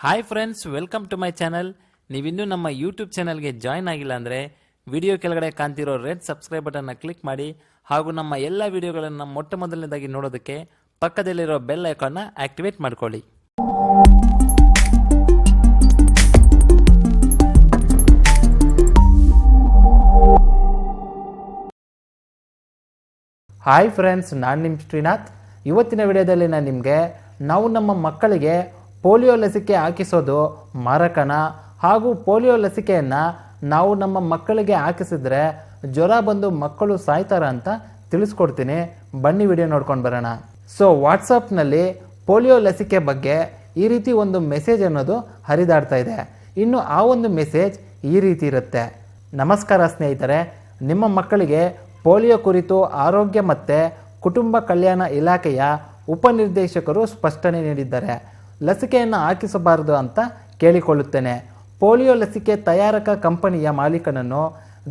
Hi friends, welcome to my channel. ನೀವಿನ್ನೂ ನಮ್ಮ YouTube ಚಾನಲ್ಗೆ ಜಾಯ್ನ್ ಆಗಿಲ್ಲ ಅಂದರೆ ವಿಡಿಯೋ ಕೆಳಗಡೆ ಕಾಣ್ತಿರೋ ರೆಡ್ ಸಬ್ಸ್ಕ್ರೈಬ್ ಬಟನ್ನ ಕ್ಲಿಕ್ ಮಾಡಿ ಹಾಗೂ ನಮ್ಮ ಎಲ್ಲ ವಿಡಿಯೋಗಳನ್ನು ಮೊಟ್ಟ ಮೊದಲನೇದಾಗಿ ನೋಡೋದಕ್ಕೆ ಪಕ್ಕದಲ್ಲಿರೋ ಬೆಲ್ ಐಕಾನ್ನ ಆಕ್ಟಿವೇಟ್ ಮಾಡ್ಕೊಳ್ಳಿ. ಹಾಯ್ ಫ್ರೆಂಡ್ಸ್, ನಾನು ನಿಮ್ಮ ಶ್ರೀನಾಥ್. ಇವತ್ತಿನ ವಿಡಿಯೋದಲ್ಲಿ ನಾನು ನಿಮಗೆ ನಾವು ನಮ್ಮ ಮಕ್ಕಳಿಗೆ ಪೋಲಿಯೋ ಲಸಿಕೆ ಹಾಕಿಸೋದು ಮಾರಕನ ಹಾಗೂ ಪೋಲಿಯೋ ಲಸಿಕೆಯನ್ನು ನಾವು ನಮ್ಮ ಮಕ್ಕಳಿಗೆ ಹಾಕಿಸಿದ್ರೆ ಜ್ವರ ಬಂದು ಮಕ್ಕಳು ಸಾಯ್ತಾರ ಅಂತ ತಿಳಿಸ್ಕೊಡ್ತೀನಿ. ಬನ್ನಿ ವಿಡಿಯೋ ನೋಡ್ಕೊಂಡು ಬರೋಣ. ಸೊ ವಾಟ್ಸಪ್ನಲ್ಲಿ ಪೋಲಿಯೋ ಲಸಿಕೆ ಬಗ್ಗೆ ಈ ರೀತಿ ಒಂದು ಮೆಸೇಜ್ ಅನ್ನೋದು ಹರಿದಾಡ್ತಾ ಇದೆ. ಇನ್ನು ಆ ಒಂದು ಮೆಸೇಜ್ ಈ ರೀತಿ ಇರುತ್ತೆ. ನಮಸ್ಕಾರ ಸ್ನೇಹಿತರೆ, ನಿಮ್ಮ ಮಕ್ಕಳಿಗೆ ಪೋಲಿಯೋ ಕುರಿತು ಆರೋಗ್ಯ ಮತ್ತು ಕುಟುಂಬ ಕಲ್ಯಾಣ ಇಲಾಖೆಯ ಉಪನಿರ್ದೇಶಕರು ಸ್ಪಷ್ಟನೆ ನೀಡಿದ್ದಾರೆ. ಲಸಿಕೆಯನ್ನು ಹಾಕಿಸಬಾರದು ಅಂತ ಕೇಳಿಕೊಳ್ಳುತ್ತೇನೆ. ಪೋಲಿಯೋ ಲಸಿಕೆ ತಯಾರಕ ಕಂಪನಿಯ ಮಾಲೀಕನನ್ನು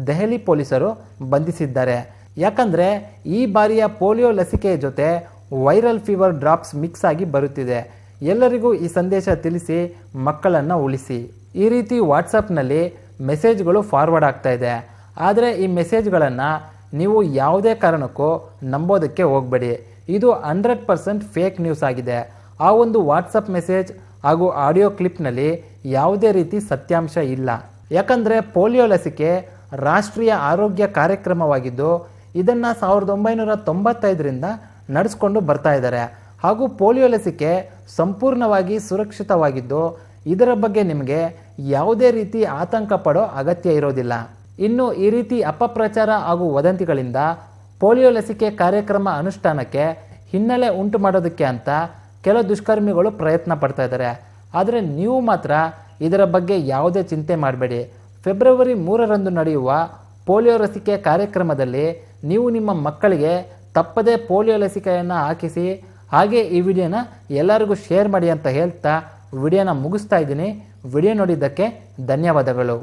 ದೆಹಲಿ ಪೊಲೀಸರು ಬಂಧಿಸಿದ್ದಾರೆ. ಯಾಕಂದರೆ ಈ ಬಾರಿಯ ಪೋಲಿಯೋ ಲಸಿಕೆಯ ಜೊತೆ ವೈರಲ್ ಫೀವರ್ ಡ್ರಾಪ್ಸ್ ಮಿಕ್ಸ್ ಆಗಿ ಬರುತ್ತಿದೆ. ಎಲ್ಲರಿಗೂ ಈ ಸಂದೇಶ ತಿಳಿಸಿ ಮಕ್ಕಳನ್ನು ಉಳಿಸಿ. ಈ ರೀತಿ ವಾಟ್ಸಪ್ನಲ್ಲಿ ಮೆಸೇಜ್ಗಳು ಫಾರ್ವರ್ಡ್ ಆಗ್ತಾ ಇದೆ. ಆದರೆ ಈ ಮೆಸೇಜ್ಗಳನ್ನು ನೀವು ಯಾವುದೇ ಕಾರಣಕ್ಕೂ ನಂಬೋದಕ್ಕೆ ಹೋಗಬೇಡಿ. ಇದು 100% ಫೇಕ್ ನ್ಯೂಸ್ ಆಗಿದೆ. ಆ ಒಂದು ವಾಟ್ಸಪ್ ಮೆಸೇಜ್ ಹಾಗೂ ಆಡಿಯೋ ಕ್ಲಿಪ್ನಲ್ಲಿ ಯಾವುದೇ ರೀತಿ ಸತ್ಯಾಂಶ ಇಲ್ಲ. ಯಾಕಂದರೆ ಪೋಲಿಯೋ ಲಸಿಕೆ ರಾಷ್ಟ್ರೀಯ ಆರೋಗ್ಯ ಕಾರ್ಯಕ್ರಮವಾಗಿದ್ದು ಇದನ್ನು 1995ರಿಂದ ನಡೆಸ್ಕೊಂಡು ಬರ್ತಾ ಇದ್ದಾರೆ. ಹಾಗೂ ಪೋಲಿಯೋ ಲಸಿಕೆ ಸಂಪೂರ್ಣವಾಗಿ ಸುರಕ್ಷಿತವಾಗಿದ್ದು ಇದರ ಬಗ್ಗೆ ನಿಮಗೆ ಯಾವುದೇ ರೀತಿ ಆತಂಕ ಪಡೋ ಅಗತ್ಯ ಇರೋದಿಲ್ಲ. ಇನ್ನು ಈ ರೀತಿ ಅಪಪ್ರಚಾರ ಹಾಗೂ ವದಂತಿಗಳಿಂದ ಪೋಲಿಯೋ ಲಸಿಕೆ ಕಾರ್ಯಕ್ರಮ ಅನುಷ್ಠಾನಕ್ಕೆ ಹಿನ್ನೆಲೆ ಉಂಟು ಮಾಡೋದಕ್ಕೆ ಅಂತ ಕೆಲ ದುಷ್ಕರ್ಮಿಗಳು ಪ್ರಯತ್ನ ಪಡ್ತಾ ಇದ್ದಾರೆ. ಆದರೆ ನೀವು ಮಾತ್ರ ಇದರ ಬಗ್ಗೆ ಯಾವುದೇ ಚಿಂತೆ ಮಾಡಬೇಡಿ. ಫೆಬ್ರವರಿ 3ರಂದು ನಡೆಯುವ ಪೋಲಿಯೋ ಲಸಿಕೆ ಕಾರ್ಯಕ್ರಮದಲ್ಲಿ ನೀವು ನಿಮ್ಮ ಮಕ್ಕಳಿಗೆ ತಪ್ಪದೇ ಪೋಲಿಯೋ ಲಸಿಕೆಯನ್ನು ಹಾಕಿಸಿ. ಹಾಗೆ ಈ ವಿಡಿಯೋನ ಎಲ್ಲರಿಗೂ ಶೇರ್ ಮಾಡಿ ಅಂತ ಹೇಳ್ತಾ ವಿಡಿಯೋನ ಮುಗಿಸ್ತಾ ಇದ್ದೀನಿ. ವಿಡಿಯೋ ನೋಡಿದ್ದಕ್ಕೆ ಧನ್ಯವಾದಗಳು.